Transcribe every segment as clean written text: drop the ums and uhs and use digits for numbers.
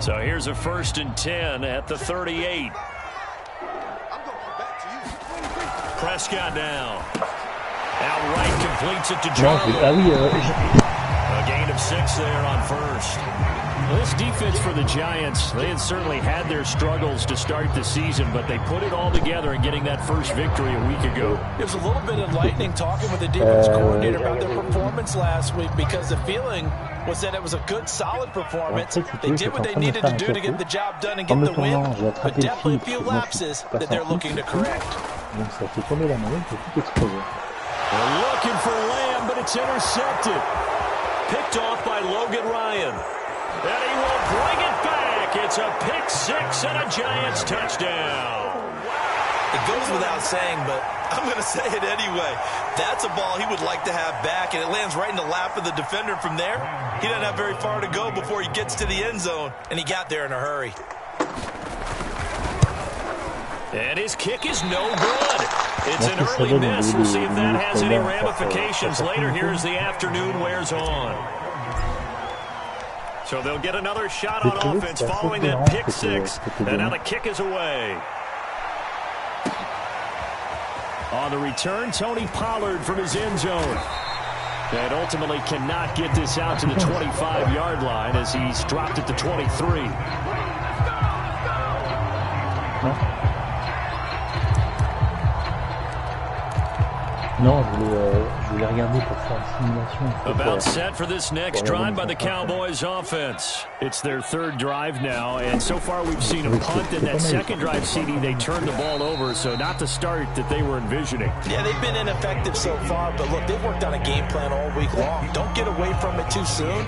So here's a 1st and 10 at the 38. Prescott now. Outright completes it to Jarwin. A gain of 6 there on 1st. Well, this defense for the Giants, they had certainly had their struggles to start the season, but they put it all together in getting that first victory a week ago. It was a little bit enlightening talking with the defense coordinator about their performance last week, because the feeling was that it was a good, solid performance. They did what they needed to do to get the job done and get the win, but definitely a few lapses that they're looking to correct. They're looking for Lamb, but it's intercepted. Picked off by Logan Ryan. And he will bring it back. It's a pick 6 and a Giants touchdown. It goes without saying, but I'm going to say it anyway. That's a ball he would like to have back, and it lands right in the lap of the defender from there. He doesn't have very far to go before he gets to the end zone, and he got there in a hurry. And his kick is no good. It's an early miss. We'll see if that has any ramifications later here as the afternoon wears on. So they'll get another shot on offense following that pick 6. And now the kick is away. On the return, Tony Pollard from his end zone. And ultimately cannot get this out to the 25-yard line as he's dropped at the 23. About set for this next drive by the Cowboys offense. It's their 3rd drive now, and so far we've seen a punt. In that 2nd drive, CD, they turned the ball over, so not the start that they were envisioning. Yeah, they've been ineffective so far, but look, they've worked on a game plan all week long. Don't get away from it too soon.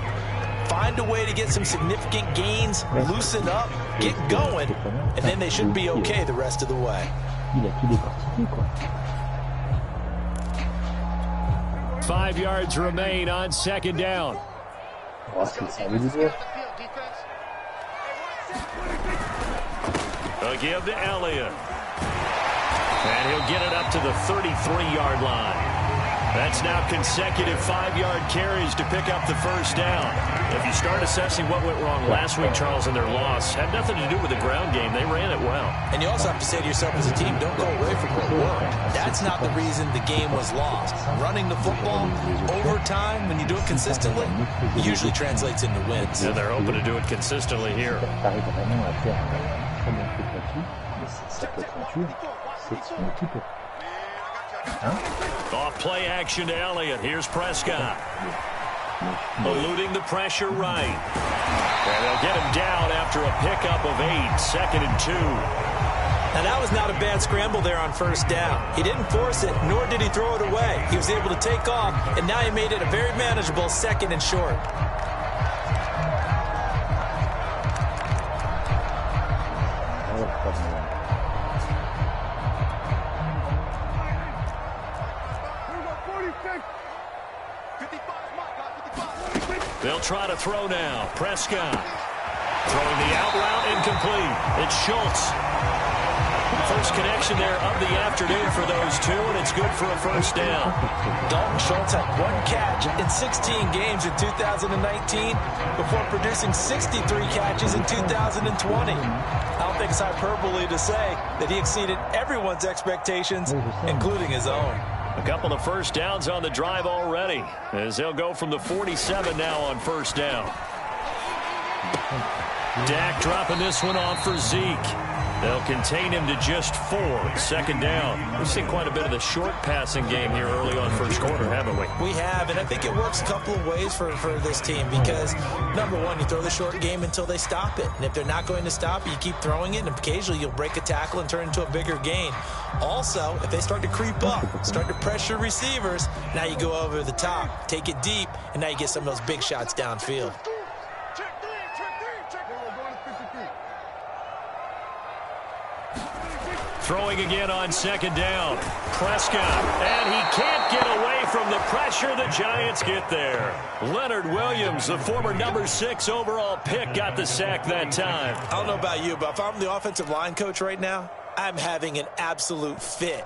Find a way to get some significant gains, loosen up, get going, and then they should be okay the rest of the way. 5 yards remain on 2nd down. A give to Elliott. And he'll get it up to the 33-yard line. That's now consecutive 5-yard carries to pick up the 1st down. If you start assessing what went wrong last week, Charles, in their loss, had nothing to do with the ground game. They ran it well. And you also have to say to yourself as a team, don't go away from what worked. That's not the reason the game was lost. Running the football over time, when you do it consistently, usually translates into wins. And they're hoping to do it consistently here. Off play action to Elliott. Here's Prescott. Eluding the pressure right. And they'll get him down after a pickup of 8. 2nd and 2. Now that was not a bad scramble there on 1st down. He didn't force it, nor did he throw it away. He was able to take off, and now he made it a very manageable 2nd and short. They'll try to throw now. Prescott throwing the out route incomplete. It's Schultz. First connection there of the afternoon for those two, and it's good for a 1st down. Dalton Schultz had 1 catch in 16 games in 2019 before producing 63 catches in 2020. I don't think it's hyperbole to say that he exceeded everyone's expectations, including his own. A couple of 1st downs on the drive already, as they'll go from the 47 now on 1st down. Dak dropping this one off for Zeke. They'll contain him to just 4. 2nd down. We've seen quite a bit of the short passing game here early on 1st quarter, haven't we? We have, and I think it works a couple of ways for this team because, number one, you throw the short game until they stop it. And if they're not going to stop it, you keep throwing it, and occasionally you'll break a tackle and turn it into a bigger gain. Also, if they start to creep up, start to pressure receivers, now you go over the top, take it deep, and now you get some of those big shots downfield. Throwing again on 2nd down. Prescott, and he can't get away from the pressure. The Giants get there. Leonard Williams, the former number 6 overall pick, got the sack that time. I don't know about you, but if I'm the offensive line coach right now, I'm having an absolute fit.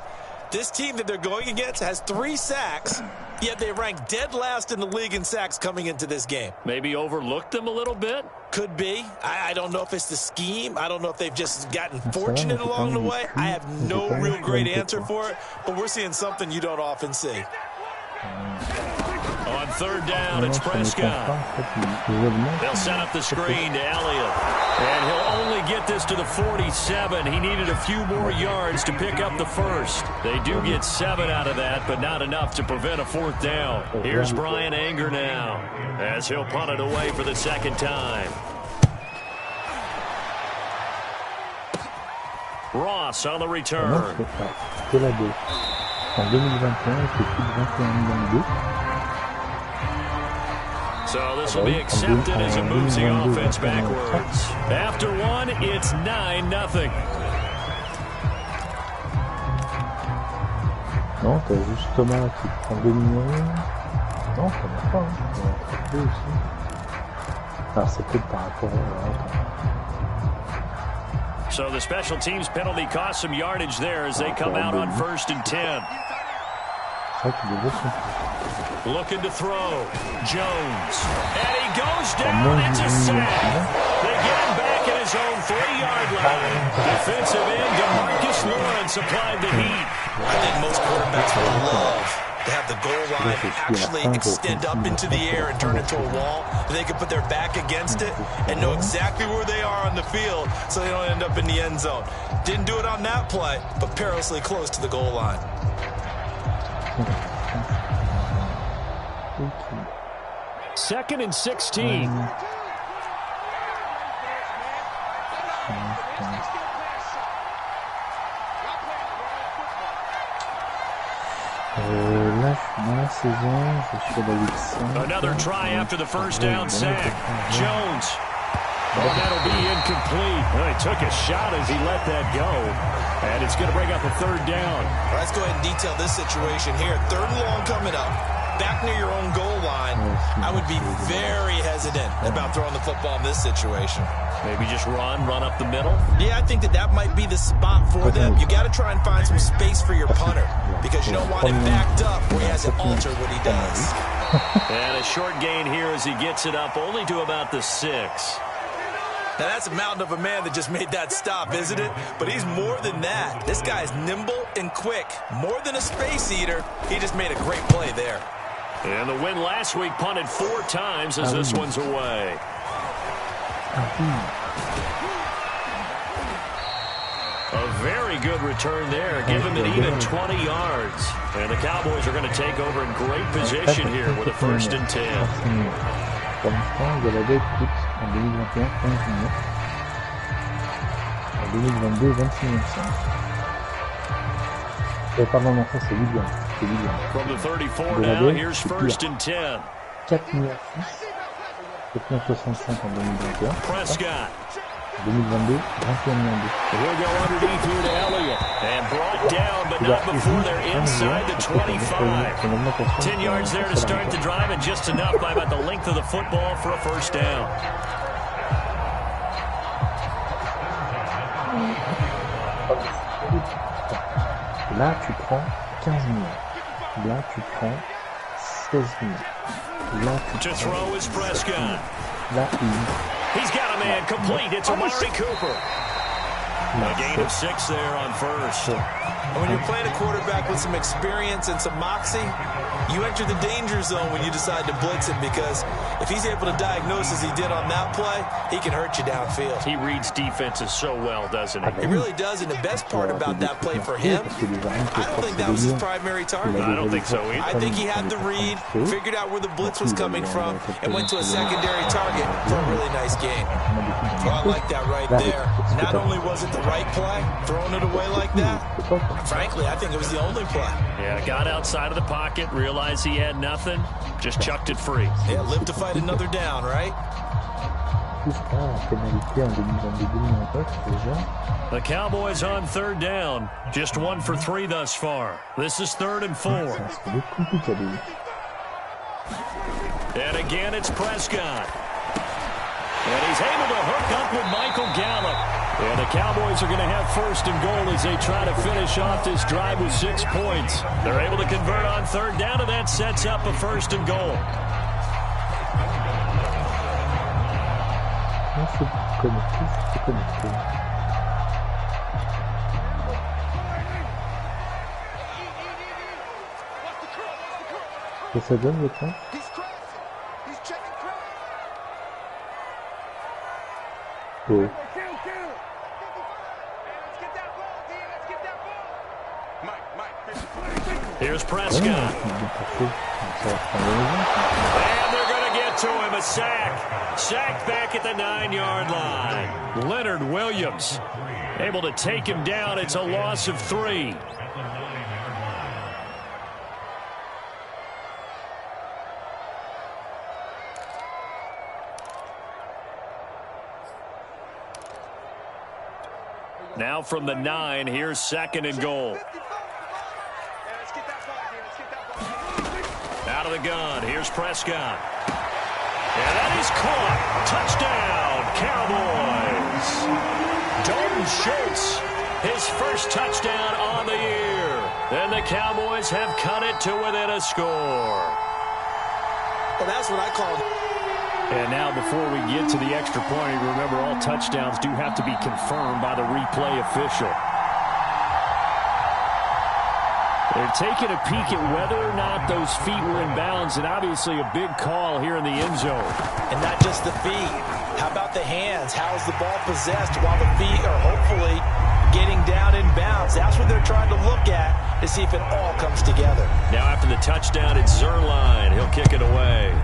This team that they're going against has 3 sacks, yet they rank dead last in the league in sacks coming into this game. Maybe overlooked them a little bit? Could be. I don't know if it's the scheme. I don't know if they've just gotten fortunate along the way. I have no real great answer for it, but we're seeing something you don't often see. On third down, it's Prescott. They'll set up the screen to Elliott. And he'll only get this to the 47. He needed a few more yards to pick up the first. They do get 7 out of that, but not enough to prevent a 4th down. Here's Brian Anger now, as he'll punt it away for the second time. Ross on the return. So this will be accepted as it moves the offense backwards. After 1, it's 9-0. Non, t'as juste Thomas qui prend 2 millions. Non, ça va pas. Il y a 2 aussi. Alors c'est peut-être par rapport à... So the special teams penalty cost some yardage there as they come out on 1st and 10. Looking to throw. Jones. And he goes down. It's a sack. They get him back at his own 3-yard line. Defensive end DeMarcus Lawrence applied the heat. I think most quarterbacks would love to have the goal line actually extend up into the air and turn into a wall. And they can put their back against it and know exactly where they are on the field so they don't end up in the end zone. Didn't do it on that play, but perilously close to the goal line. 2nd and 16. Another try after the first down sack. Jones. Oh, that'll be incomplete. Well, he took a shot as he let that go. And it's going to bring up a 3rd down. Let's go ahead and detail this situation here. 3rd and long coming up. Back near your own goal line. I would be very hesitant about throwing the football in this situation. Maybe just run up the middle? Yeah, I think that might be the spot for them. You got to try and find some space for your punter because you don't want him backed up where he hasn't altered what he does. And a short gain here as he gets it up only to about the 6. Now, that's a mountain of a man that just made that stop, isn't it? But he's more than that. This guy's nimble and quick. More than a space eater, he just made a great play there. And the win last week punted 4 times as this one's away. A very good return there, giving it even 20 yards. And the Cowboys are going to take over in great position here with a 1st and 10. Pour l'instant, Galladay coûte en 2021 15 millions. En 2022, 26 millions. Pardon, non, ça c'est William. From the 34 now, here's 1st and 10. 4 millions 6. 4,65 en 2021. Prescott. En 2022, 21 millions 2. He'll go underneath here to Elliott. And brought down, but not before they're inside the 25. 10 yards there to start the drive, and just enough by about the length of the football for a 1st down. Là, tu prends 15 millions. Là, tu prends 16 millions. Là, tu to throw is Prescott. Là, he's got a man complete. It's Amari Cooper. A gain of 6 there on 1st. And when you're playing a quarterback with some experience and some moxie, you enter the danger zone when you decide to blitz him because if he's able to diagnose as he did on that play, he can hurt you downfield. He reads defenses so well, doesn't he? He really does, and the best part about that play for him, I don't think that was his primary target. I don't think so either. I think he had the read, figured out where the blitz was coming from, and went to a secondary target for a really nice gain. Well, I like that right there. Not only was it the right play, throwing it away like that, frankly, I think it was the only play. Yeah, got outside of the pocket, realized he had nothing, just chucked it free. Yeah, live to fight another down, right? The Cowboys on 3rd down, just 1 for 3 thus far. This is 3rd and 4. And again, it's Prescott. And he's able to hook up with Michael Gallup. And the Cowboys are going to have first and goal as they try to finish off this drive with 6 points. They're able to convert on third down, and that sets up a first and goal. Ça donne le temps. Oh. Here's Prescott. And they're going to get to him, a sack. Sack back at the 9-yard line. Leonard Williams able to take him down. It's a loss of 3. Now from the 9, here's second and goal. Out of the gun, here's Prescott. And that is caught. Touchdown, Cowboys. Dalton Schultz, his first touchdown on the year. And the Cowboys have cut it to within a score. Well, that's what I call it. And now before we get to the extra point, remember all touchdowns do have to be confirmed by the replay official. They're taking a peek at whether or not those feet were in bounds, and obviously a big call here in the end zone. And not just the feet. How about the hands? How is the ball possessed while the feet are hopefully getting down in bounds? That's what they're trying to look at to see if it all comes together. Now after the touchdown, it's Zuerlein. He'll kick it away.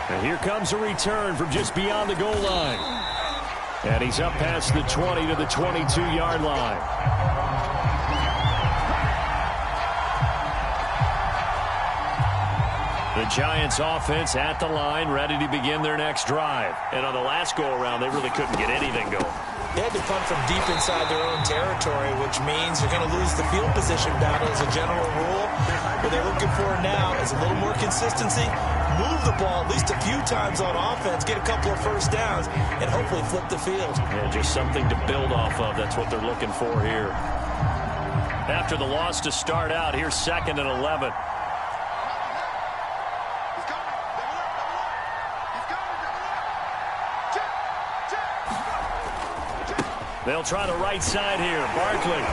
And here comes a return from just beyond the goal line. And he's up past the 20 to the 22-yard line. The Giants offense at the line, ready to begin their next drive. And on the last go-around, they really couldn't get anything going. They had to punt from deep inside their own territory, which means they're going to lose the field position battle as a general rule. What they're looking for now is a little more consistency, move the ball at least a few times on offense, get a couple of first downs, and hopefully flip the field. Yeah, just something to build off of. That's what they're looking for here. After the loss to start out, here's second and 11. They'll try the right side here. Barkley.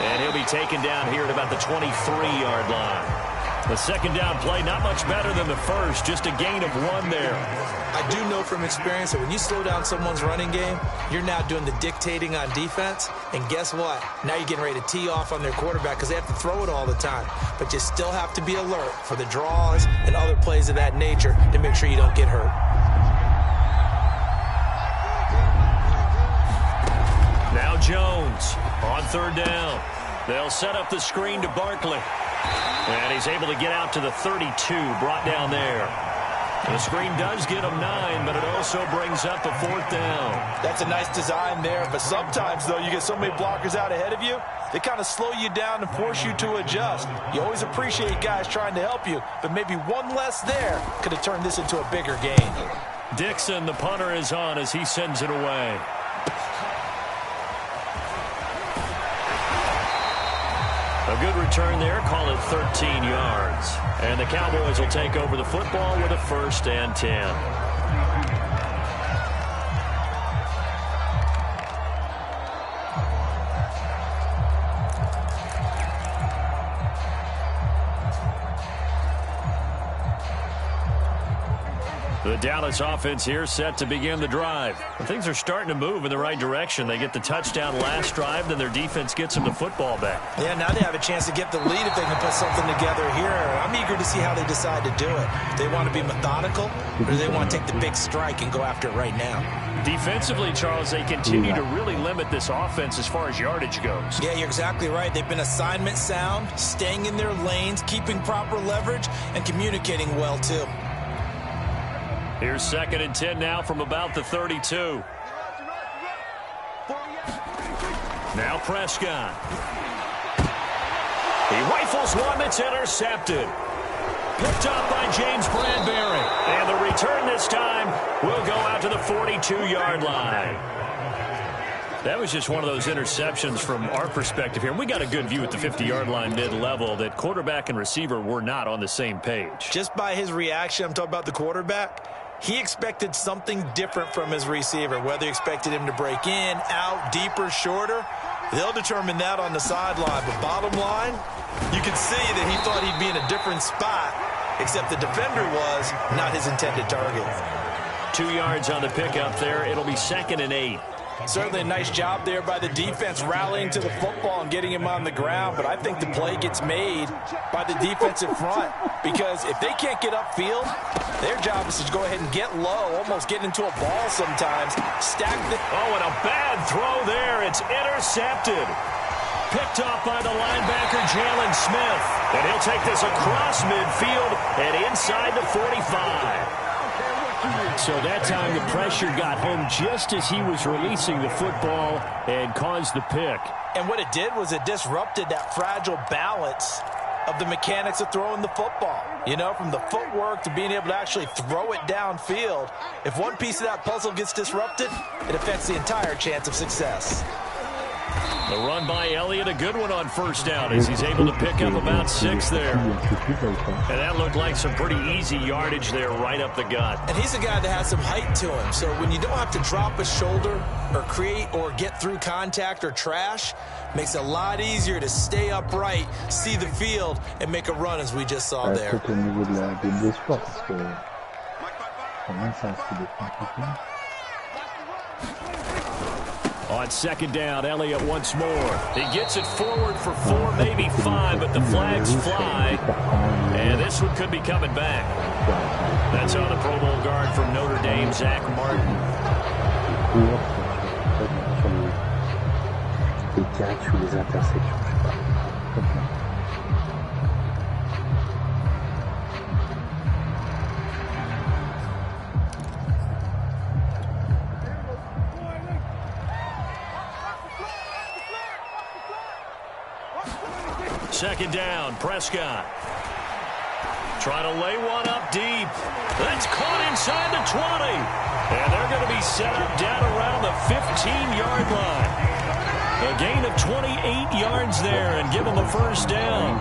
And he'll be taken down here at about the 23-yard line. The second down play, not much better than the first. Just a gain of 1 there. I do know from experience that when you slow down someone's running game, you're now doing the dictating on defense. And guess what? Now you're getting ready to tee off on their quarterback because they have to throw it all the time. But you still have to be alert for the draws and other plays of that nature to make sure you don't get hurt. Now Jones on third down. They'll set up the screen to Barkley. And he's able to get out to the 32, brought down there. The screen does get him 9, but it also brings up a fourth down. That's a nice design there, but sometimes, though, you get so many blockers out ahead of you, they kind of slow you down and force you to adjust. You always appreciate guys trying to help you, but maybe one less there could have turned this into a bigger gain. Dixon, the punter, is on as he sends it away. A good return there, call it 13 yards. And the Cowboys will take over the football with a 1st and 10. The Dallas offense here set to begin the drive. And things are starting to move in the right direction. They get the touchdown last drive, then their defense gets them the football back. Yeah, now they have a chance to get the lead if they can put something together here. I'm eager to see how they decide to do it. Do they want to be methodical, or do they want to take the big strike and go after it right now? Defensively, Charles, they continue to really limit this offense as far as yardage goes. Yeah, you're exactly right. They've been assignment sound, staying in their lanes, keeping proper leverage, and communicating well, too. Here's 2nd and 10 now from about the 32. Now Prescott. He rifles one that's intercepted. Picked up by James Bradbury. And the return this time will go out to the 42-yard line. That was just one of those interceptions from our perspective here. We got a good view at the 50-yard line mid-level that quarterback and receiver were not on the same page. Just by his reaction, I'm talking about the quarterback, he expected something different from his receiver, whether he expected him to break in, out, deeper, shorter. They'll determine that on the sideline. But bottom line, you can see that he thought he'd be in a different spot, except the defender was not his intended target. 2 yards on the pickup there. It'll be 2nd and 8. Certainly a nice job there by the defense rallying to the football and getting him on the ground, but I think the play gets made by the defensive front because if they can't get upfield, their job is to go ahead and get low, almost get into a ball sometimes, stack the... Oh, and a bad throw there. It's intercepted. Picked off by the linebacker, Jalen Smith. And he'll take this across midfield and inside the 45. So that time the pressure got home just as he was releasing the football and caused the pick. And what it did was it disrupted that fragile balance of the mechanics of throwing the football. You know, from the footwork to being able to actually throw it downfield. If one piece of that puzzle gets disrupted, it affects the entire chance of success. The run by Elliott, a good one on first down as he's able to pick up about 6 there. And that looked like some pretty easy yardage there right up the gut. And he's a guy that has some height to him. So when you don't have to drop a shoulder or create or get through contact or trash, makes it a lot easier to stay upright, see the field, and make a run as we just saw there. On 2nd down, Elliott once more. He gets it forward for 4, maybe 5, but the flags fly. And this one could be coming back. That's on the Pro Bowl guard from Notre Dame, Zach Martin. Second down, Prescott. Trying to lay one up deep. That's caught inside the 20. And they're going to be set up down around the 15-yard line. A gain of 28 yards there and give them a first down.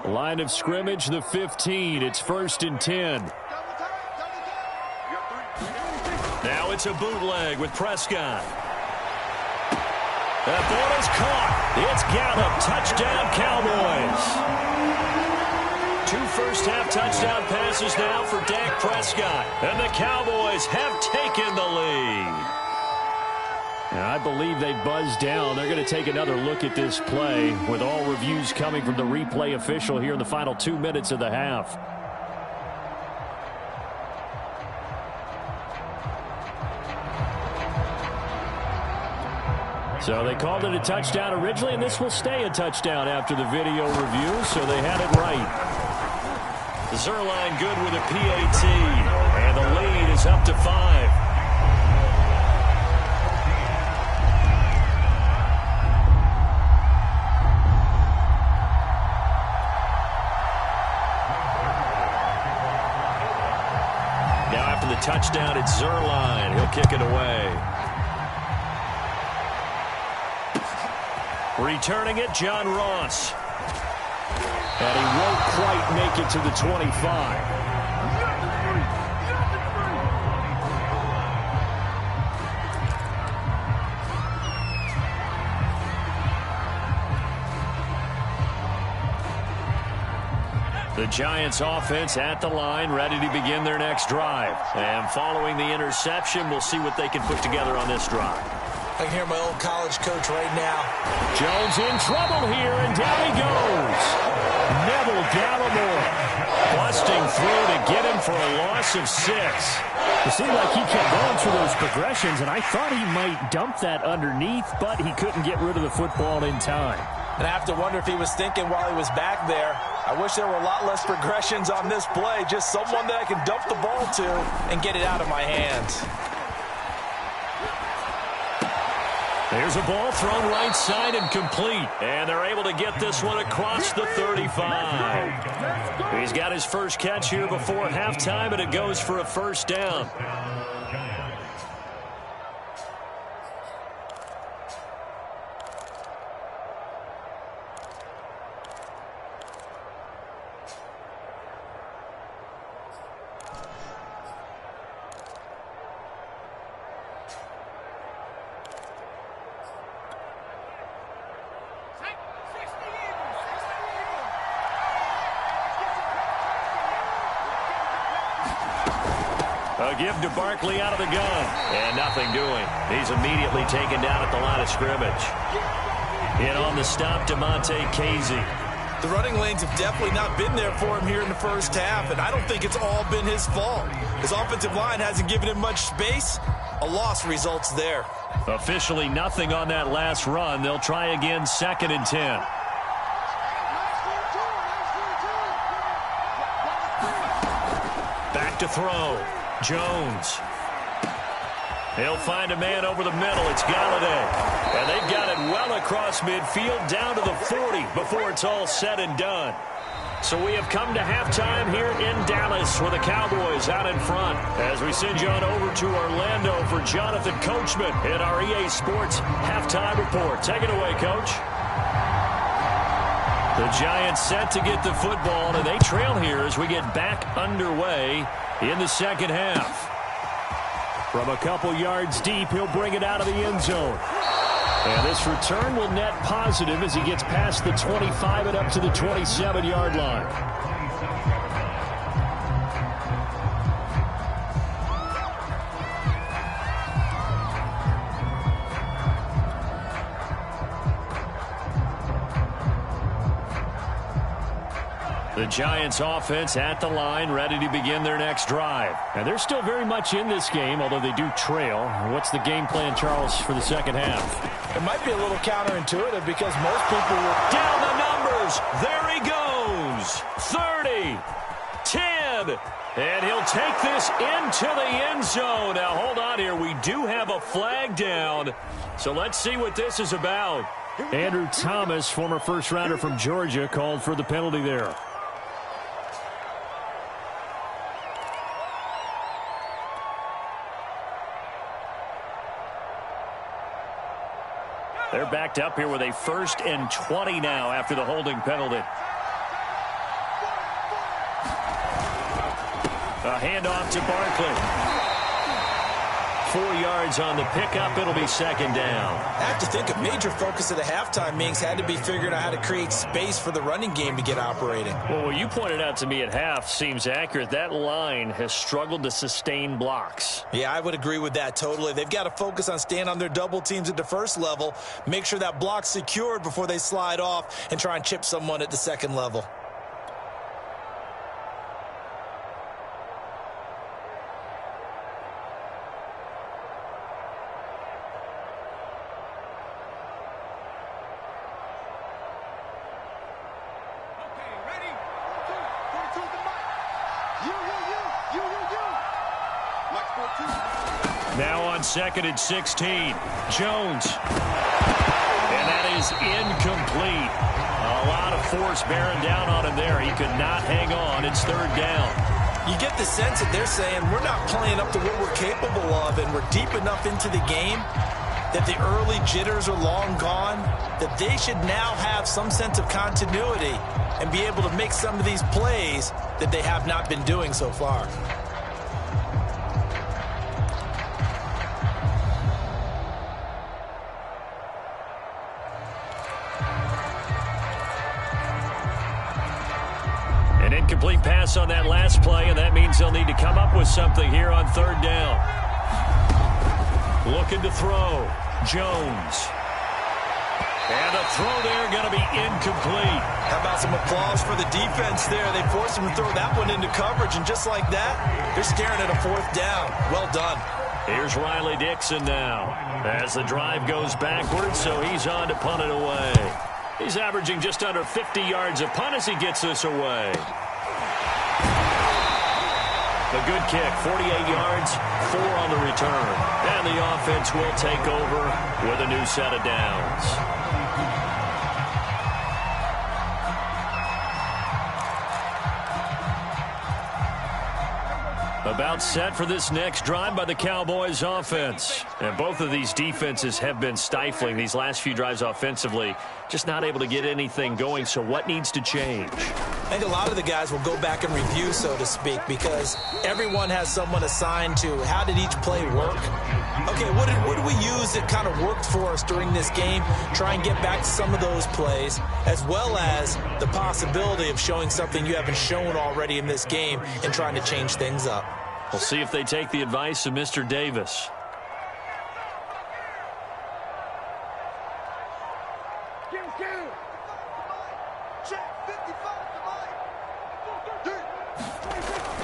Line of scrimmage, the 15. It's 1st and 10. Now it's a bootleg with Prescott. That ball is caught. It's Gallup. Touchdown, Cowboys. 2 first-half touchdown passes now for Dak Prescott. And the Cowboys have taken the lead. And I believe they buzzed down. They're going to take another look at this play with all reviews coming from the replay official here in the final 2 minutes of the half. So they called it a touchdown originally, and this will stay a touchdown after the video review, so they had it right. Zuerlein good with a PAT, and the lead is up to 5. Touchdown, it's Zuerlein. He'll kick it away. Returning it, John Ross. And he won't quite make it to the 25. The Giants offense at the line, ready to begin their next drive. And following the interception, we'll see what they can put together on this drive. I can hear my old college coach right now. Jones in trouble here, and down he goes. Neville Gallimore busting through to get him for a loss of 6. It seemed like he kept going through those progressions, and I thought he might dump that underneath, but he couldn't get rid of the football in time. And I have to wonder if he was thinking while he was back there, I wish there were a lot less progressions on this play, just someone that I can dump the ball to and get it out of my hands. There's a ball thrown right side and complete. And they're able to get this one across the 35. He's got his first catch here before halftime, and it goes for a first down. A give to Barkley out of the gun. And nothing doing. He's immediately taken down at the line of scrimmage. In on the stop, DeMonte Casey. The running lanes have definitely not been there for him here in the first half, and I don't think it's all been his fault. His offensive line hasn't given him much space. A loss results there. Officially nothing on that last run. They'll try again, 2nd and 10. Back to throw. Jones. He'll find a man over the middle. It's Galladay. And they've got it well across midfield down to the 40 before it's all said and done. So we have come to halftime here in Dallas with the Cowboys out in front. As we send you on over to Orlando for Jonathan Coachman in our EA Sports Halftime Report. Take it away, Coach. The Giants set to get the football, and they trail here as we get back underway in the second half. From a couple yards deep, he'll bring it out of the end zone. And this return will net positive as he gets past the 25 and up to the 27-yard line. The Giants offense at the line, ready to begin their next drive. And they're still very much in this game, although they do trail. What's the game plan, Charles, for the second half? It might be a little counterintuitive because most people will... Down the numbers. There he goes. 30, 10, and he'll take this into the end zone. Now, hold on here. We do have a flag down, so let's see what this is about. Andrew Thomas, former first-rounder from Georgia, called for the penalty there. They're backed up here with a 1st and 20 now after the holding penalty. A handoff to Barkley. 4 yards on the pickup. It'll be 2nd down. I have to think a major focus of the halftime meetings had to be figuring out how to create space for the running game to get operating. Well, what you pointed out to me at half seems accurate. That line has struggled to sustain blocks. Yeah, I would agree with that totally. They've got to focus on staying on their double teams at the first level, make sure that block's secured before they slide off and try and chip someone at the second level. Now on 2nd and 16, Jones. And that is incomplete. A lot of force bearing down on him there. He could not hang on. It's 3rd down. You get the sense that they're saying we're not playing up to what we're capable of, and we're deep enough into the game that the early jitters are long gone, that they should now have some sense of continuity and be able to make some of these plays that they have not been doing so far. Incomplete pass on that last play, and that means they'll need to come up with something here on third down. Looking to throw. Jones. And a throw there going to be incomplete. How about some applause for the defense there? They forced him to throw that one into coverage, and just like that, they're staring at a fourth down. Well done. Here's Riley Dixon now as the drive goes backwards, so he's on to punt it away. He's averaging just under 50 yards a punt as he gets this away. A good kick, 48 yards, 4 on the return. And the offense will take over with a new set of downs. About set for this next drive by the Cowboys offense. And both of these defenses have been stifling these last few drives offensively. Just not able to get anything going, so what needs to change? I think a lot of the guys will go back and review, so to speak, because everyone has someone assigned to how did each play work. Okay, what did we use that kind of worked for us during this game? Try and get back to some of those plays, as well as the possibility of showing something you haven't shown already in this game and trying to change things up. We'll see if they take the advice of Mr. Davis.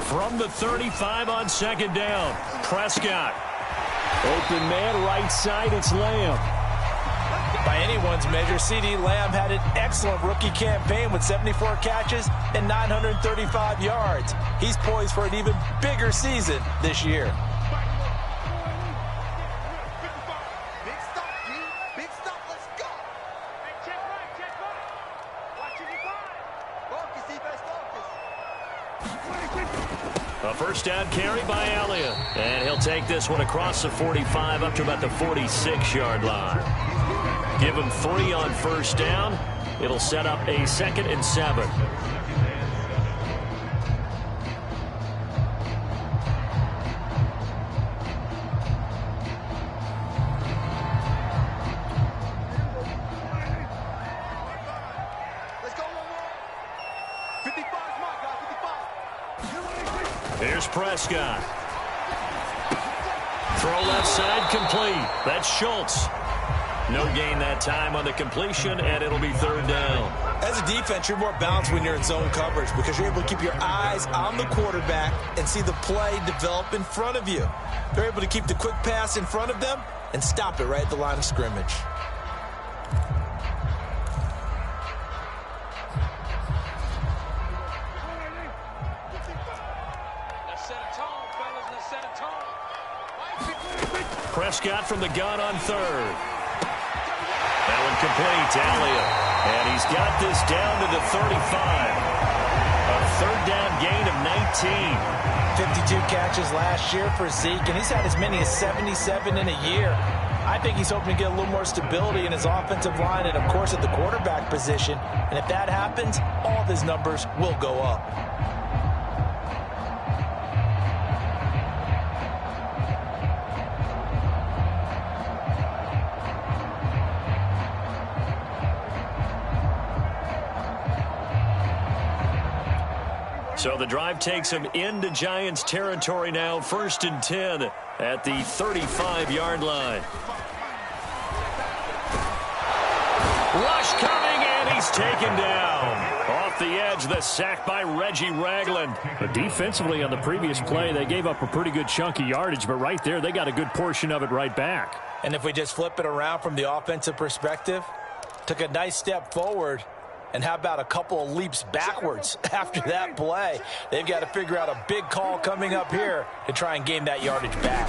From the 35 on second down, Prescott. Open man, right side, it's Lamb. By anyone's measure, CeeDee Lamb had an excellent rookie campaign with 74 catches and 935 yards. He's poised for an even bigger season this year. Big stop, G. Big stop, let's go. Hey, check right. Watch it, focus, defense, focus. A first down carry by Elliott. And he'll take this one across the 45 up to about the 46-yard line. Give him 3 on first down. It'll set up a 2nd and 7. Let's go, 55 is my guy, 55. Here's Prescott. Throw left side complete. That's Schultz. No gain that time on the completion, and it'll be third down. As a defense, you're more balanced when you're in zone coverage because you're able to keep your eyes on the quarterback and see the play develop in front of you. They're able to keep the quick pass in front of them and stop it right at the line of scrimmage. Let's set a tone, fellas. Let's set a tone. Prescott from the gun on third. That one complete to Elliott. And he's got this down to the 35. A third down gain of 19. 52 catches last year for Zeke, and he's had as many as 77 in a year. I think he's hoping to get a little more stability in his offensive line and, of course, at the quarterback position. And if that happens, all of his numbers will go up. So the drive takes him into Giants territory now, 1st and 10 at the 35-yard line. Rush coming, and he's taken down. Off the edge, the sack by Reggie Ragland. But defensively on the previous play, they gave up a pretty good chunk of yardage, but right there, they got a good portion of it right back. And if we just flip it around from the offensive perspective, took a nice step forward. And how about a couple of leaps backwards after that play? They've got to figure out a big call coming up here to try and gain that yardage back.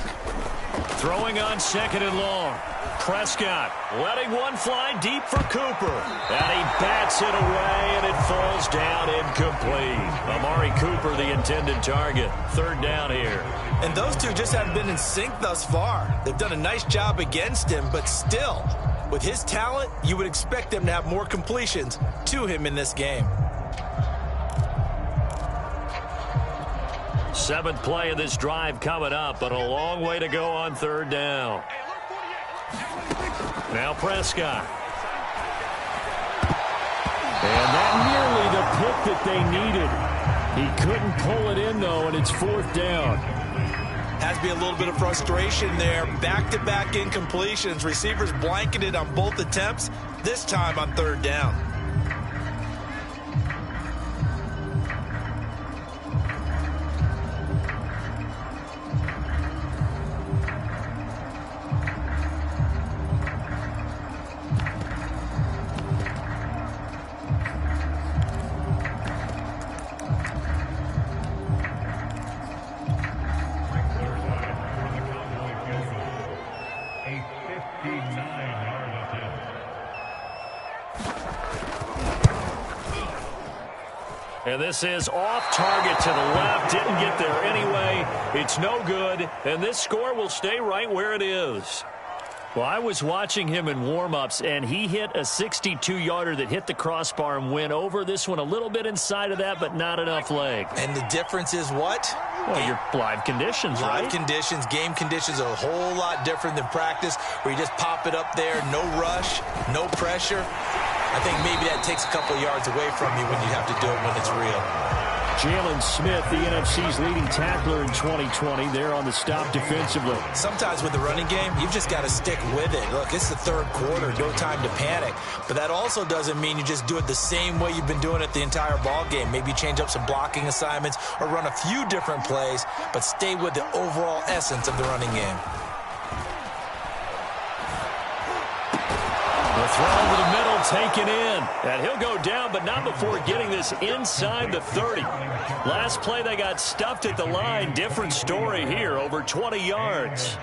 Throwing on 2nd and long. Prescott letting one fly deep for Cooper. And he bats it away, and it falls down incomplete. Amari Cooper, the intended target. Third down here. And those two just haven't been in sync thus far. They've done a nice job against him, but still, with his talent, you would expect them to have more completions to him in this game. 7th play of this drive coming up, but a long way to go on third down. Now Prescott. And that nearly the pick that they needed. He couldn't pull it in, though, and it's 4th down. Has to be a little bit of frustration there. Back-to-back incompletions. Receivers blanketed on both attempts, this time on 3rd down. And this is off target to the left. Didn't get there anyway. It's no good. And this score will stay right where it is. Well, I was watching him in warm-ups, and he hit a 62-yarder that hit the crossbar and went over. This one a little bit inside of that, but not enough leg. And the difference is what? Well, your live conditions, right? Live conditions, game conditions are a whole lot different than practice, where you just pop it up there, no rush, no pressure. I think maybe that takes a couple of yards away from you when you have to do it when it's real. Jalen Smith, the NFC's leading tackler in 2020, there on the stop defensively. Sometimes with the running game, you've just got to stick with it. Look, it's the 3rd quarter, no time to panic. But that also doesn't mean you just do it the same way you've been doing it the entire ball game. Maybe change up some blocking assignments or run a few different plays, but stay with the overall essence of the running game. The throw over the middle taken in. And he'll go down, but not before getting this inside the 30. Last play, they got stuffed at the line. Different story here, over 20 yards.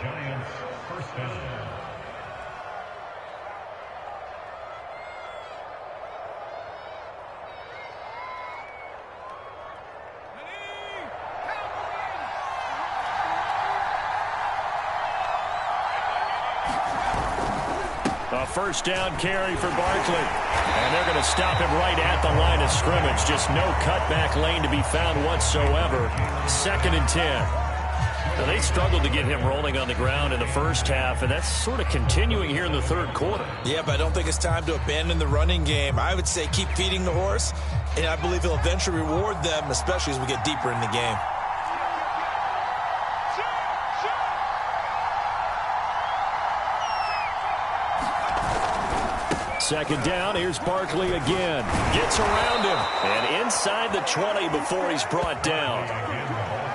A 1st down carry for Barkley. And they're going to stop him right at the line of scrimmage. Just no cutback lane to be found whatsoever. 2nd and 10. Now, they struggled to get him rolling on the ground in the first half, and that's sort of continuing here in the 3rd quarter. Yeah, but I don't think it's time to abandon the running game. I would say keep feeding the horse, and I believe he'll eventually reward them, especially as we get deeper in the game. Second down, here's Barkley again. Gets around him and inside the 20 before he's brought down.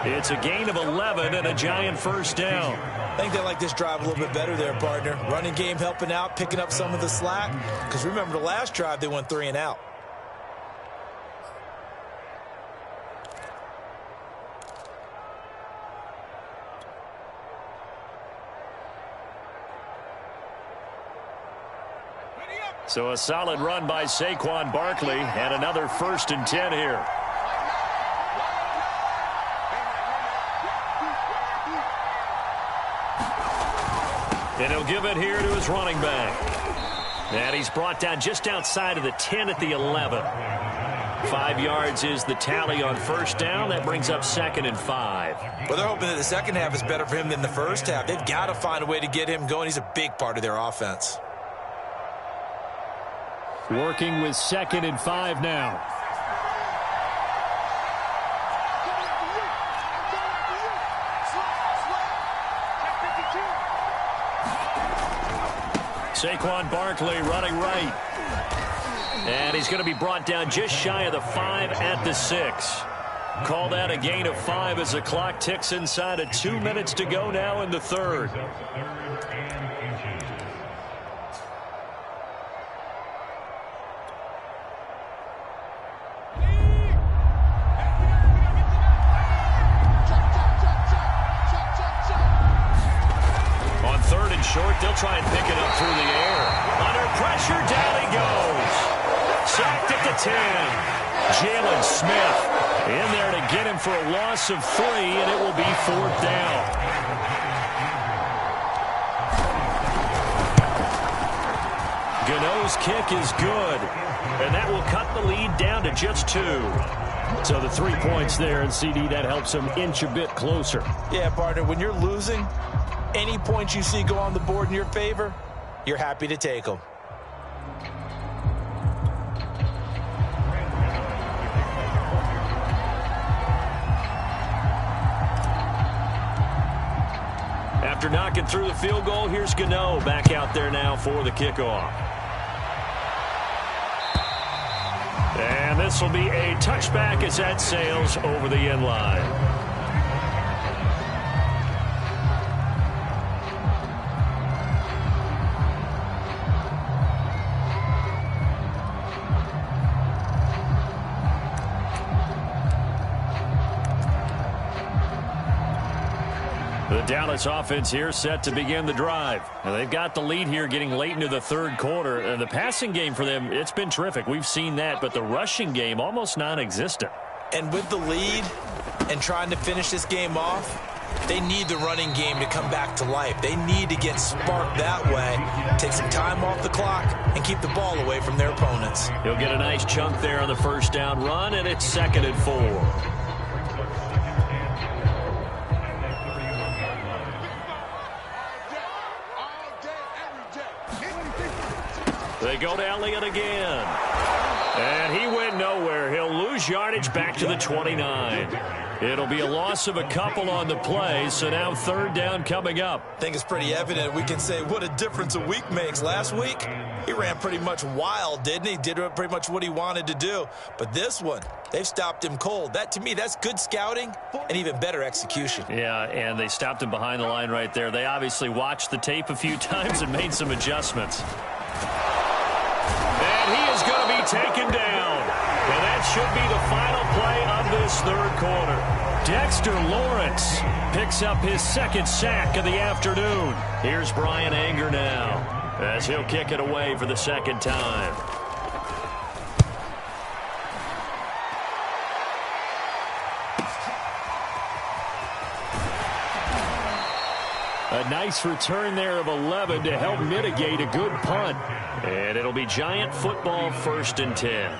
It's a gain of 11 and a Giant 1st down. I think they like this drive a little bit better there, partner. Running game helping out, picking up some of the slack. Because remember the last drive, they went 3 and out. So a solid run by Saquon Barkley and another 1st and 10 here. And he'll give it here to his running back. And he's brought down just outside of the 10 at the 11. 5 yards is the tally on 1st down. That brings up 2nd and 5. Well, they're hoping that the second half is better for him than the first half. They've got to find a way to get him going. He's a big part of their offense. Working with 2nd and 5 now. Saquon Barkley running right. And he's going to be brought down just shy of the 5 at the 6. Call that a gain of 5 as the clock ticks inside of 2 minutes to go now in the 3rd. Short, they'll try and pick it up through the air. Under pressure, down he goes. Sacked at the 10. Jalen Smith in there to get him for a loss of 3, and it will be 4th down. Gano's kick is good, and that will cut the lead down to just 2. So the 3 points there, and CD, that helps him inch a bit closer. Yeah, partner, when you're losing, any points you see go on the board in your favor, you're happy to take them. After knocking through the field goal, here's Gano back out there now for the kickoff. And this will be a touchback as that sails over the end line. The Dallas offense here set to begin the drive. Now they've got the lead here getting late into the third quarter. The passing game for them, it's been terrific. We've seen that, but the rushing game almost non-existent. And with the lead and trying to finish this game off, they need the running game to come back to life. They need to get sparked that way, take some time off the clock, and keep the ball away from their opponents. He'll get a nice chunk there on the first down run, and it's 2nd and 4. They go to Elliott again. And he went nowhere. He'll lose yardage back to the 29. It'll be a loss of a couple on the play, so now 3rd down coming up. I think it's pretty evident. We can say what a difference a week makes. Last week, he ran pretty much wild, didn't he? Did pretty much what he wanted to do. But this one, they've stopped him cold. That, to me, that's good scouting and even better execution. Yeah, and they stopped him behind the line right there. They obviously watched the tape a few times and made some adjustments. And he is going to be taken down. And that should be the final play of this third quarter. Dexter Lawrence picks up his 2nd sack of the afternoon. Here's Brian Anger now as he'll kick it away for the 2nd time. A nice return there of 11 to help mitigate a good punt. And it'll be Giant football 1st and 10.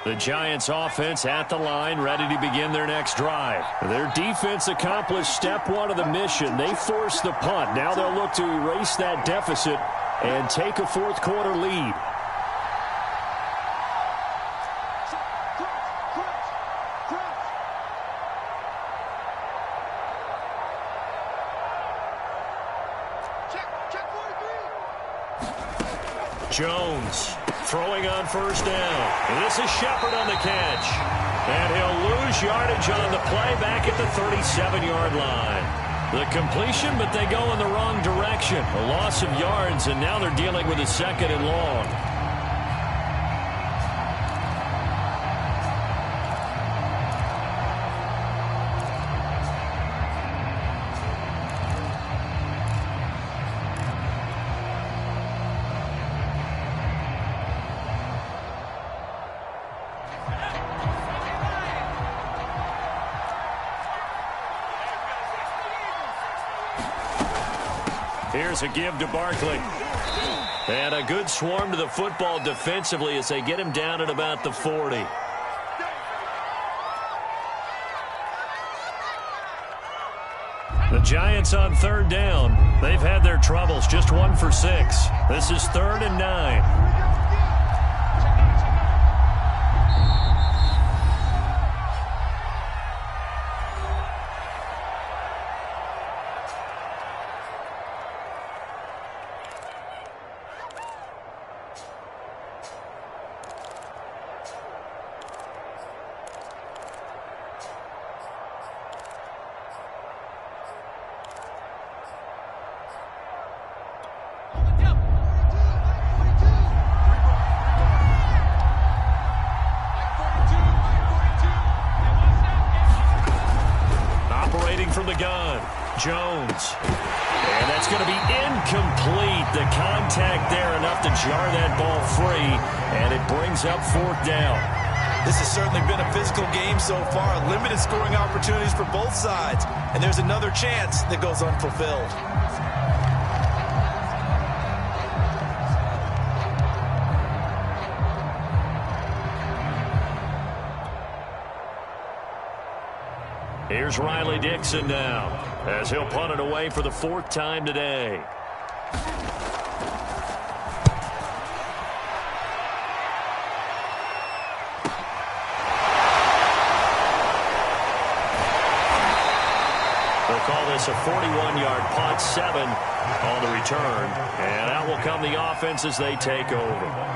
The Giants offense at the line, ready to begin their next drive. Their defense accomplished step 1 of the mission. They forced the punt. Now they'll look to erase that deficit and take a 4th quarter lead. Jones throwing on 1st down. And this is Shepard on the catch. And he'll lose yardage on the play back at the 37-yard line. The completion, but they go in the wrong direction. A loss of yards, and now they're dealing with a 2nd and long. Here's a give to Barkley. And a good swarm to the football defensively as they get him down at about the 40. The Giants on 3rd down. They've had their troubles, just 1 for 6. This is 3rd and 9. From the gun, Jones. And that's going to be incomplete. The contact there enough to jar that ball free, and it brings up 4th down. This has certainly been a physical game so far. Limited scoring opportunities for both sides. And there's another chance that goes unfulfilled. Here's Riley Dixon now, as he'll punt it away for the 4th time today. They'll call this a 41-yard punt, 7 on the return. And out will come the offense as they take over.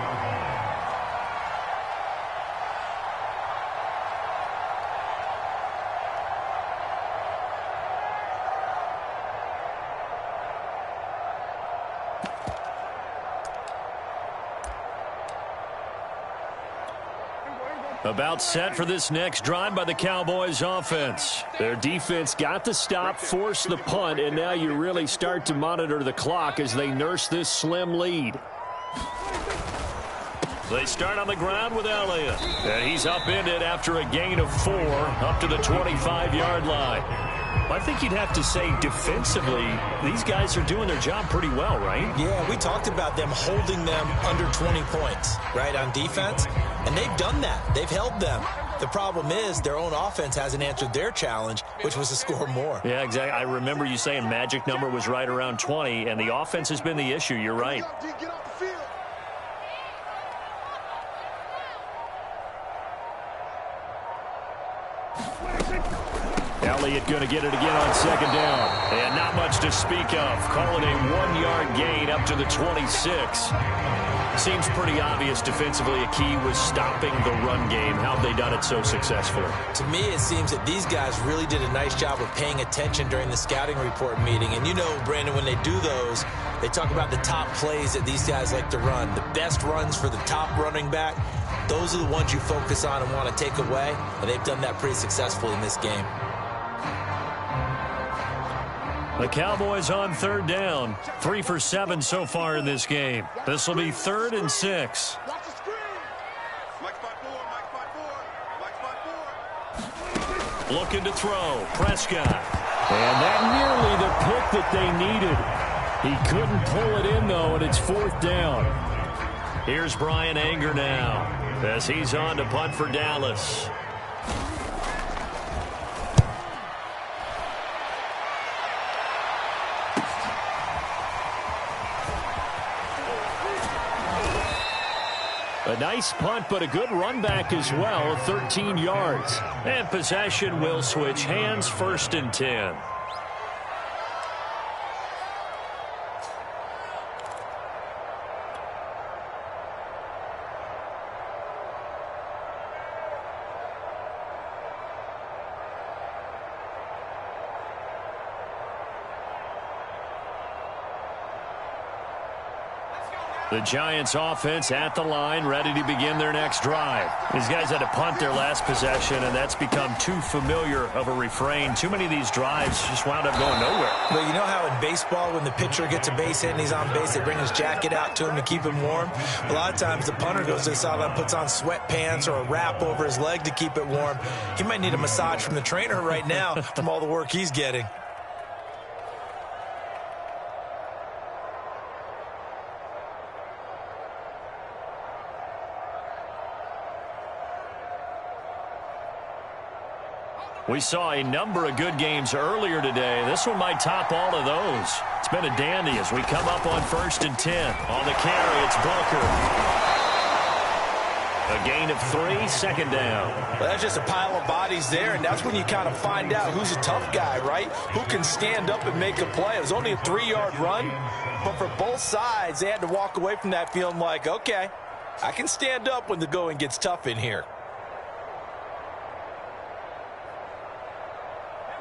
About set for this next drive by the Cowboys offense. Their defense got the stop, forced the punt, and now you really start to monitor the clock as they nurse this slim lead. They start on the ground with Elliott. And he's upended after a gain of 4 up to the 25-yard line. I think you'd have to say defensively, these guys are doing their job pretty well, right? Yeah, we talked about them holding them under 20 points, right, on defense. And they've done that. They've held them. The problem is their own offense hasn't answered their challenge, which was to score more. Yeah, exactly. I remember you saying magic number was right around 20, and the offense has been the issue. You're right. Elliott going to get it again on 2nd down. And not much to speak of. Call it a 1-yard gain up to the 26. Seems pretty obvious defensively a key was stopping the run game. How have they done it so successfully? To me, it seems that these guys really did a nice job of paying attention during the scouting report meeting. And you know, Brandon, when they do those, they talk about the top plays that these guys like to run. The best runs for the top running back, those are the ones you focus on and want to take away. And they've done that pretty successfully in this game. The Cowboys on 3rd down. 3 for 7 so far in this game. This will be 3rd and 6. Watch the screen. Mike spot 4, Mike spot 4, Mike spot 4. Looking to throw. Prescott. And that nearly the pick that they needed. He couldn't pull it in, though, and it's 4th down. Here's Brian Anger now as he's on to punt for Dallas. A nice punt, but a good run back as well, 13 yards. And possession will switch hands, 1st and 10. The Giants offense at the line, ready to begin their next drive. These guys had to punt their last possession, and that's become too familiar of a refrain. Too many of these drives just wound up going nowhere. But you know how in baseball, when the pitcher gets a base hit and he's on base, they bring his jacket out to him to keep him warm? A lot of times the punter goes to the sideline, puts on sweatpants or a wrap over his leg to keep it warm. He might need a massage from the trainer right now from all the work he's getting. We saw a number of good games earlier today. This one might top all of those. It's been a dandy as we come up on 1st and 10. On the carry, it's Booker. A gain of 3, 2nd down. Well, that's just a pile of bodies there, and that's when you kind of find out who's a tough guy, right? Who can stand up and make a play. It was only a 3-yard run, but for both sides, they had to walk away from that feeling like, okay, I can stand up when the going gets tough in here.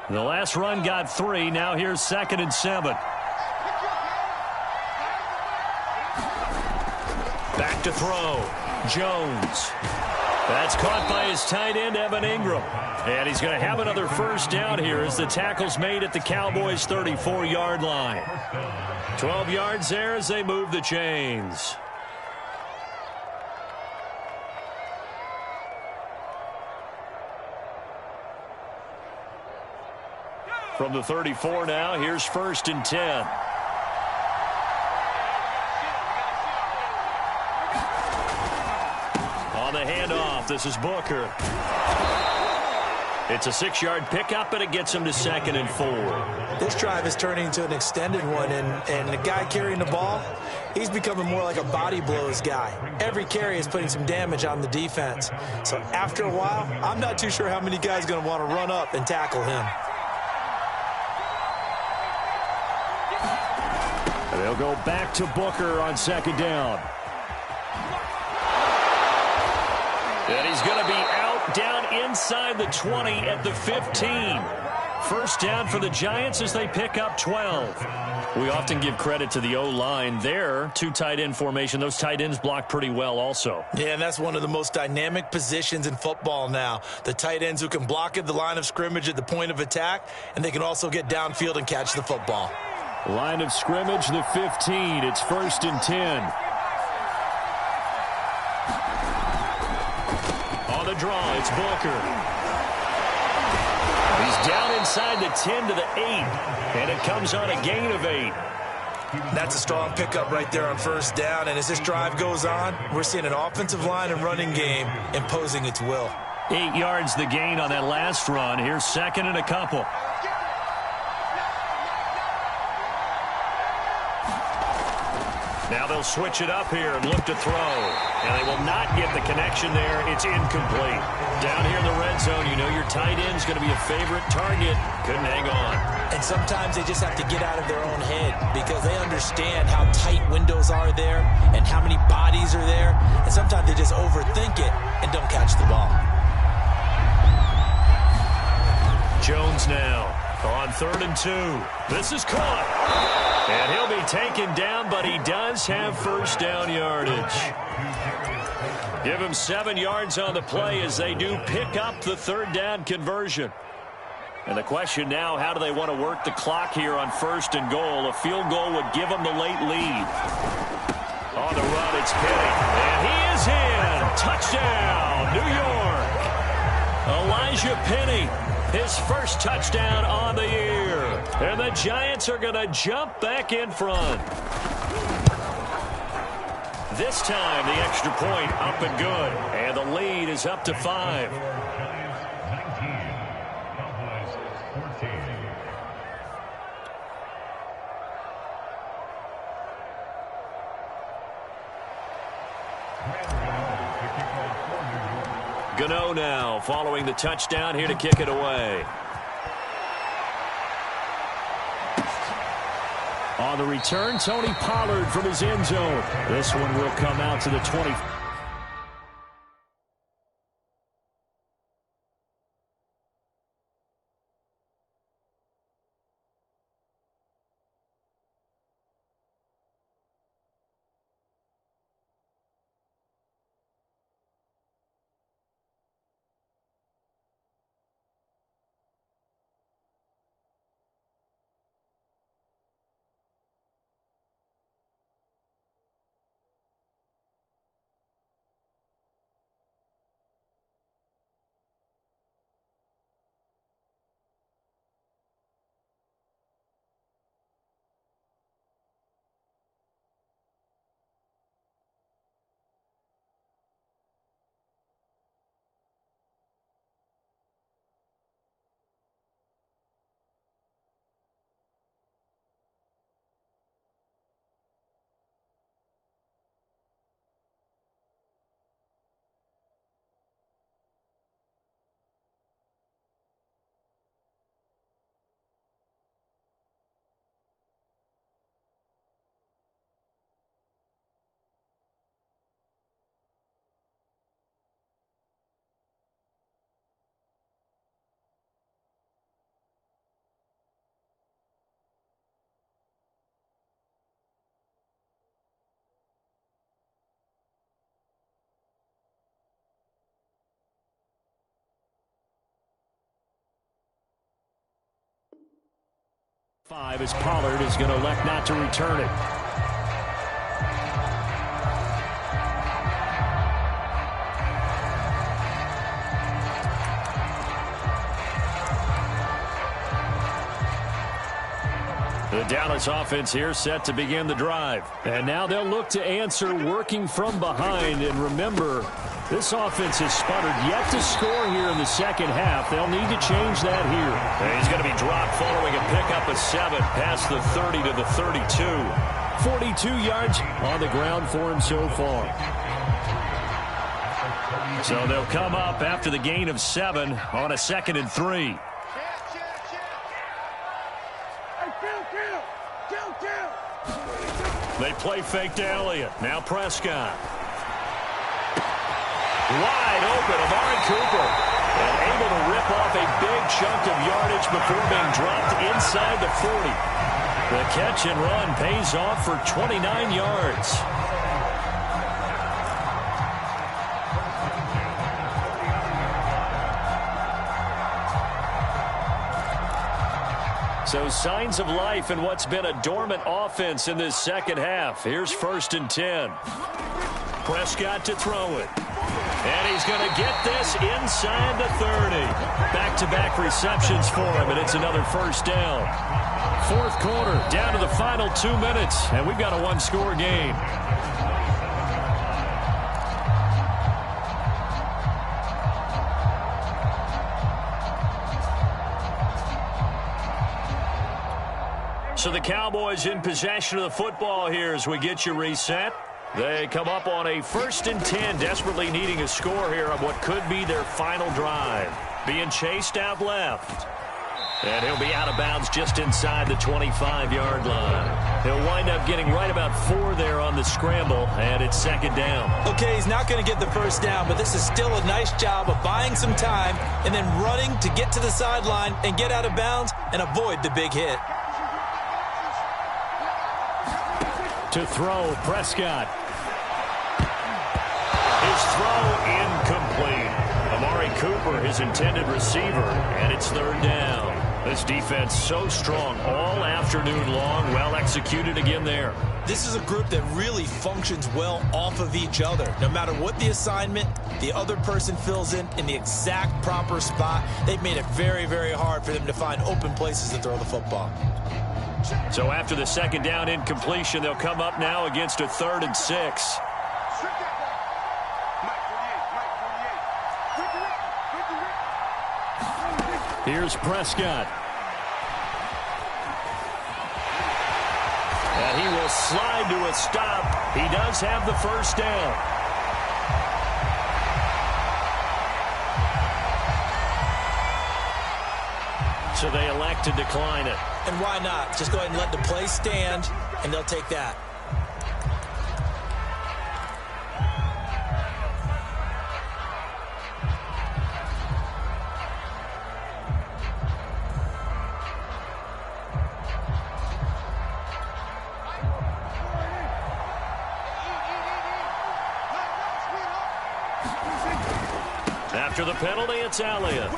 The last run got 3. Now here's 2nd and 7. Back to throw. Jones. That's caught by his tight end, Evan Ingram. And he's going to have another 1st down here as the tackle's made at the Cowboys' 34-yard line. 12 yards there as they move the chains. From the 34 now, here's 1st and 10. On the handoff, this is Booker. It's a 6-yard pickup, and it gets him to 2nd and 4. This drive is turning into an extended one, and the guy carrying the ball, he's becoming more like a body blows guy. Every carry is putting some damage on the defense. So after a while, I'm not too sure how many guys are going to want to run up and tackle him. They'll go back to Booker on 2nd down. And he's going to be out down inside the 20 at the 15. First down for the Giants as they pick up 12. We often give credit to the O-line there. 2 tight end formation. Those tight ends block pretty well also. Yeah, and that's one of the most dynamic positions in football now. The tight ends who can block at the line of scrimmage at the point of attack, and they can also get downfield and catch the football. Line of scrimmage, the 15. It's 1st and 10. On the draw, it's Booker. He's down inside the 10 to the 8. And it comes on a gain of 8. That's a strong pickup right there on 1st down. And as this drive goes on, we're seeing an offensive line and running game imposing its will. 8 yards the gain on that last run. Here's 2nd and a couple. Now they'll switch it up here and look to throw. And they will not get the connection there. It's incomplete. Down here in the red zone, you know your tight end's going to be a favorite target. Couldn't hang on. And sometimes they just have to get out of their own head because they understand how tight windows are there and how many bodies are there. And sometimes they just overthink it and don't catch the ball. Jones now on 3rd and 2. This is caught. And he'll be taken down, but he does have first down yardage. Give him 7 yards on the play as they do pick up the 3rd down conversion. And the question now, how do they want to work the clock here on 1st and goal? A field goal would give them the late lead. On the run, it's Penny. And he is in. Touchdown, New York. Elijah Penny, his first touchdown on the year. And the Giants are going to jump back in front. This time, the extra point up and good. And the lead is up to 5. Gano now following the touchdown here to kick it away. On the return, Tony Pollard from his end zone. This one will come out to the 20. As Pollard is going to elect not to return it. The Dallas offense here set to begin the drive. And now they'll look to answer working from behind. And remember, This offense has sputtered yet to score here in the second half. They'll need to change that here. And he's going to be dropped following a pickup of 7 past the 30 to the 32. 42 yards on the ground for him so far. So they'll come up after the gain of 7 on a 2nd and 3. They play fake to Elliott. Now Prescott. Wide open, Amari Cooper. And able to rip off a big chunk of yardage before being dropped inside the 40. The catch and run pays off for 29 yards. So signs of life in what's been a dormant offense in this second half. Here's 1st and 10. Prescott to throw it. And he's going to get this inside the 30. Back-to-back receptions for him, and it's another 1st down. 4th quarter, down to the final 2 minutes, and we've got a 1-score game. So the Cowboys in possession of the football here as we get you reset. They come up on a 1st and 10, desperately needing a score here on what could be their final drive. Being chased out left. And he'll be out of bounds just inside the 25-yard line. He'll wind up getting right about 4 there on the scramble, and it's 2nd down. Okay, he's not going to get the 1st down, but this is still a nice job of buying some time and then running to get to the sideline and get out of bounds and avoid the big hit. To throw, Prescott. His throw incomplete. Amari Cooper, his intended receiver, and it's 3rd down. This defense so strong all afternoon long. Well executed again there. This is a group that really functions well off of each other. No matter what the assignment, the other person fills in the exact proper spot. They've made it very, very hard for them to find open places to throw the football. So after the 2nd down incompletion, they'll come up now against a 3rd and 6. Here's Prescott. And he will slide to a stop. He does have the 1st down. So they elect to decline it. And why not? Just go ahead and let the play stand, and they'll take that. After the penalty, it's Elliott.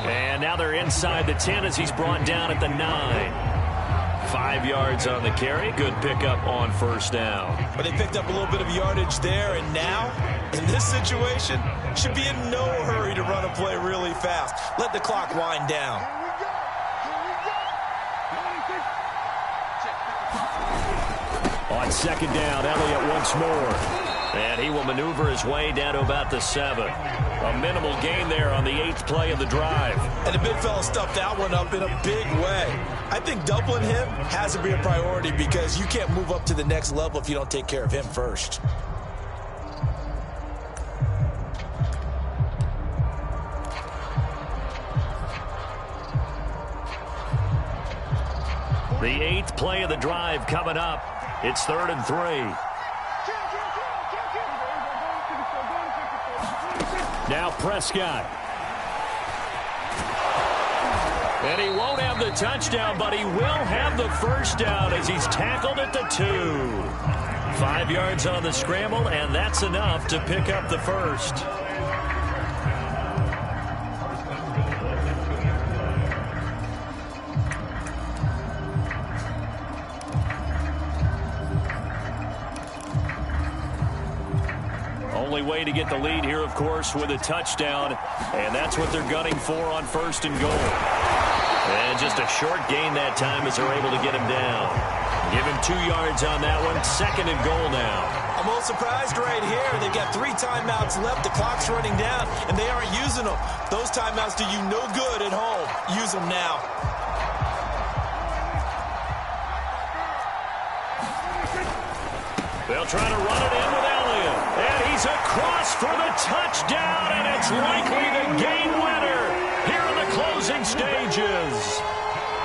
And now they're inside the 10 as he's brought down at the 9. 5 yards on the carry. Good pickup on 1st down. But they picked up a little bit of yardage there, and now, in this situation, should be in no hurry to run a play really fast. Let the clock wind down. On 2nd down, Elliott once more. And he will maneuver his way down to about the 7. A minimal gain there on the 8th play of the drive. And the big fella stuffed that one up in a big way. I think doubling him has to be a priority because you can't move up to the next level if you don't take care of him first. The 8th play of the drive coming up. It's 3rd and 3. Now Prescott. And he won't have the touchdown, but he will have the 1st down as he's tackled at the 2. 5 yards on the scramble, and that's enough to pick up the 1st. Only way to get the lead here, of course, with a touchdown, and that's what they're gunning for on 1st and goal. And just a short gain that time as they're able to get him down. Give him 2 yards on that one. 2nd and goal now. I'm a little surprised right here. They've got 3 timeouts left. The clock's running down, and they aren't using them. Those timeouts do you no good at home. Use them now. They'll try to run it in with Elliott. And he's across for the touchdown, and it's likely the game winner here in the closing stages.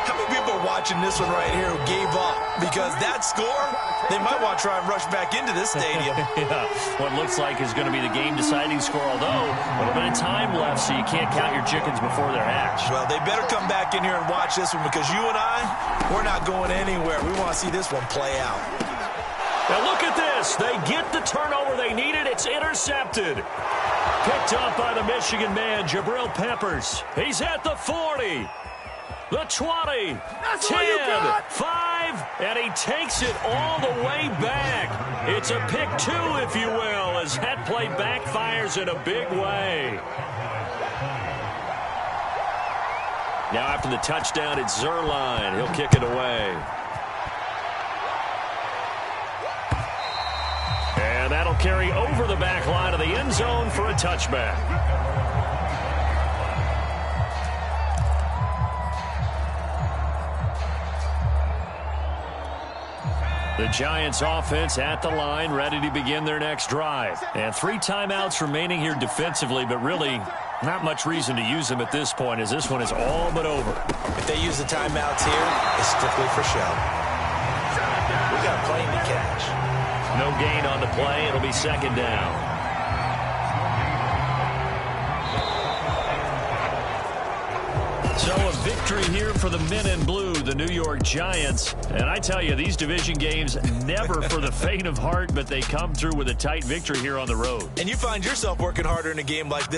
How many people are watching this one right here who gave up? Because that score, they might want to try and rush back into this stadium. Yeah, what looks like is going to be the game-deciding score, although a little bit of time left, so you can't count your chickens before they're hatched. Well, they better come back in here and watch this one, because you and I, we're not going anywhere. We want to see this one play out. Now look at this. They get the turnover they needed. It's intercepted. Picked up by the Michigan man, Jabril Peppers. He's at the 40. The 20, 10, 5, and he takes it all the way back. It's a pick 2, if you will, as that play backfires in a big way. Now after the touchdown, it's Zuerlein. He'll kick it away. And that'll carry over the back line of the end zone for a touchback. The Giants offense at the line, ready to begin their next drive. And 3 timeouts remaining here defensively, but really not much reason to use them at this point, as this one is all but over. If they use the timeouts here, it's strictly for show. We got a plane to catch. No gain on the play. It'll be 2nd down. So a victory here for the men in blue, the New York Giants. And I tell you, these division games, never for the faint of heart, but they come through with a tight victory here on the road. And you find yourself working harder in a game like this